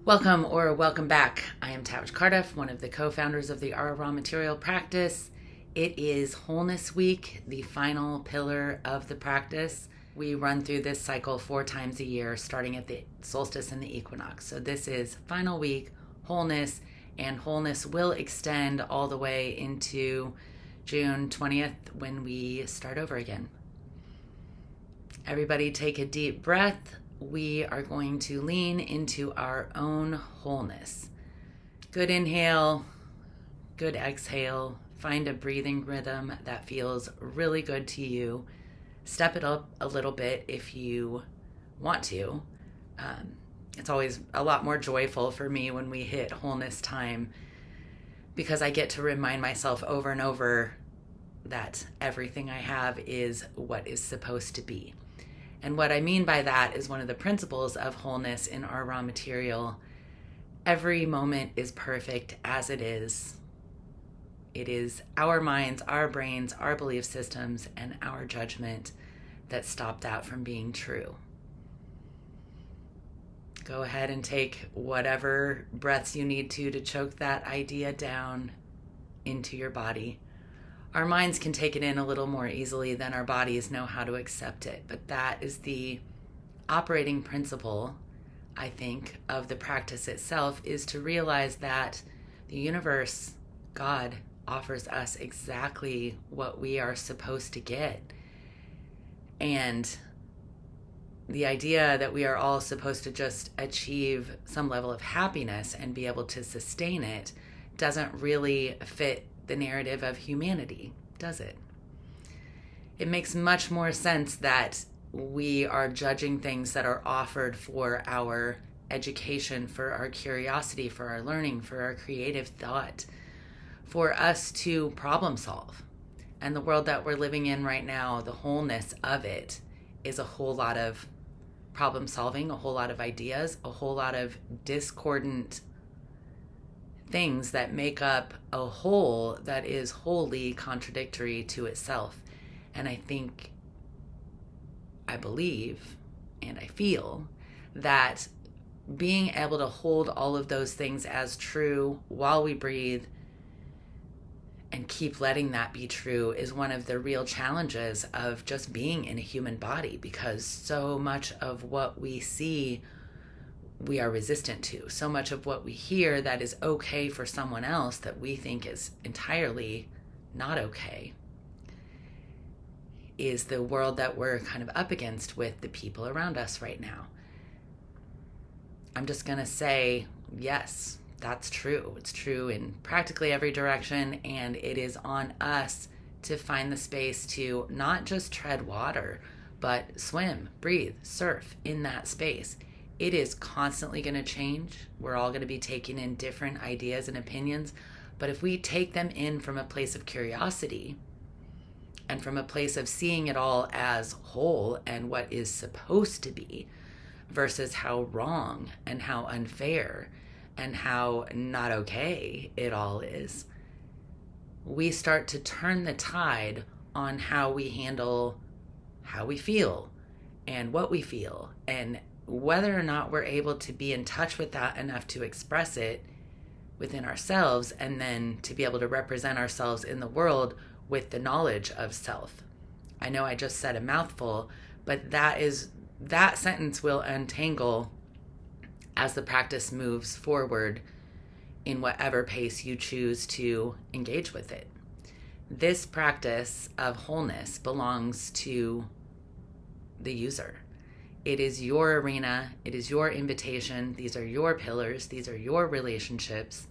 Welcome back. I am Tavish Cardiff, one of the co-founders of the ORM Material Practice. It is Wholeness Week, the final pillar of the practice. We run through this cycle 4 times a year, starting at the solstice and the equinox. So this is final week, wholeness, and wholeness will extend all the way into June 20th when we start over again. Everybody take a deep breath. We are going to lean into our own wholeness. Good inhale, good exhale. Find a breathing rhythm that feels really good to you. Step it up a little bit if you want to. It's always a lot more joyful for me when we hit wholeness time because I get to remind myself over and over that everything I have is what is supposed to be. And what I mean by that is one of the principles of wholeness in our raw material. Every moment is perfect as it is. It is our minds, our brains, our belief systems, and our judgment that stop that from being true. Go ahead and take whatever breaths you need to choke that idea down into your body. Our minds can take it in a little more easily than our bodies know how to accept it. But that is the operating principle, I think, of the practice itself, is to realize that the universe, God, offers us exactly what we are supposed to get. And the idea that we are all supposed to just achieve some level of happiness and be able to sustain it doesn't really fit the narrative of humanity, does it? It makes much more sense that we are judging things that are offered for our education, for our curiosity, for our learning, for our creative thought, for us to problem solve. And the world that we're living in right now, the wholeness of it is a whole lot of problem solving, a whole lot of ideas, a whole lot of discordant things that make up a whole that is wholly contradictory to itself. And I believe, and I feel that being able to hold all of those things as true while we breathe and keep letting that be true is one of the real challenges of just being in a human body, because so much of what we see we are resistant to. So much of what we hear that is okay for someone else that we think is entirely not okay is the world that we're kind of up against with the people around us right now. I'm just going to say, yes, that's true. It's true in practically every direction, and it is on us to find the space to not just tread water, but swim, breathe, surf in that space. It is constantly going to change. We're all going to be taking in different ideas and opinions. But if we take them in from a place of curiosity and from a place of seeing it all as whole and what is supposed to be versus how wrong and how unfair and how not okay it all is, we start to turn the tide on how we handle how we feel and what we feel, and whether or not we're able to be in touch with that enough to express it within ourselves and then to be able to represent ourselves in the world with the knowledge of self. I know I just said a mouthful, but that sentence will untangle as the practice moves forward in whatever pace you choose to engage with it. This practice of wholeness belongs to the user. It is your arena. It is your invitation. These are your pillars. These are your relationships.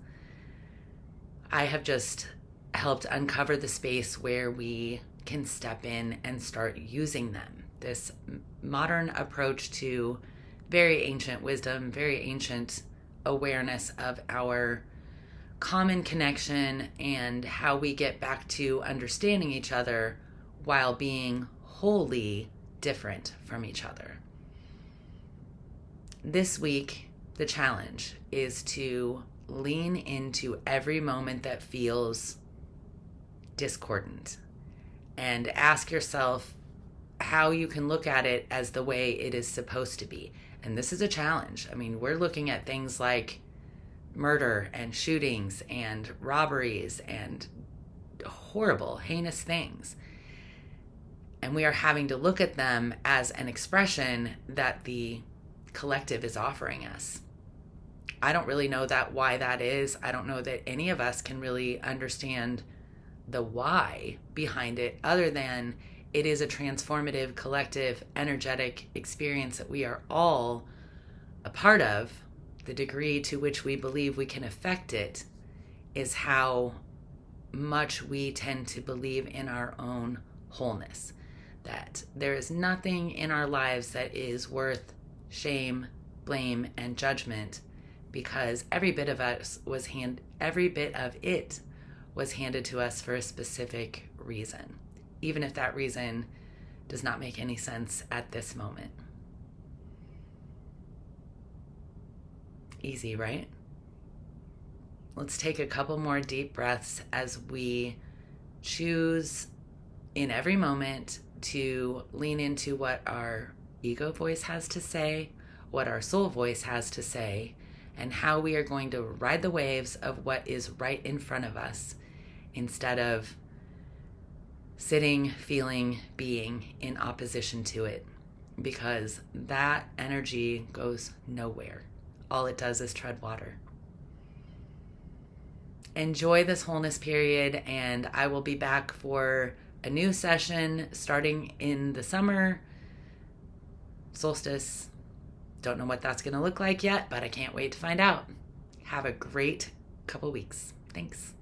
I have just helped uncover the space where we can step in and start using them. This modern approach to very ancient wisdom, very ancient awareness of our common connection and how we get back to understanding each other while being wholly different from each other. This week, the challenge is to lean into every moment that feels discordant and ask yourself how you can look at it as the way it is supposed to be. And this is a challenge. I mean, we're looking at things like murder and shootings and robberies and horrible, heinous things. And we are having to look at them as an expression that the collective is offering us. I don't really know why that is. I don't know that any of us can really understand the why behind it, other than it is a transformative, collective, energetic experience that we are all a part of. The degree to which we believe we can affect it is how much we tend to believe in our own wholeness. That there is nothing in our lives that is worth shame, blame, and judgment, because every bit of it was handed to us for a specific reason, even if that reason does not make any sense at this moment. Easy, right? Let's take a couple more deep breaths as we choose in every moment to lean into what our ego voice has to say, what our soul voice has to say, and how we are going to ride the waves of what is right in front of us instead of sitting, feeling, being in opposition to it, because that energy goes nowhere. All it does is tread water. Enjoy this wholeness period, and I will be back for a new session starting in the summer solstice. Don't know what that's going to look like yet, but I can't wait to find out. Have a great couple weeks. Thanks.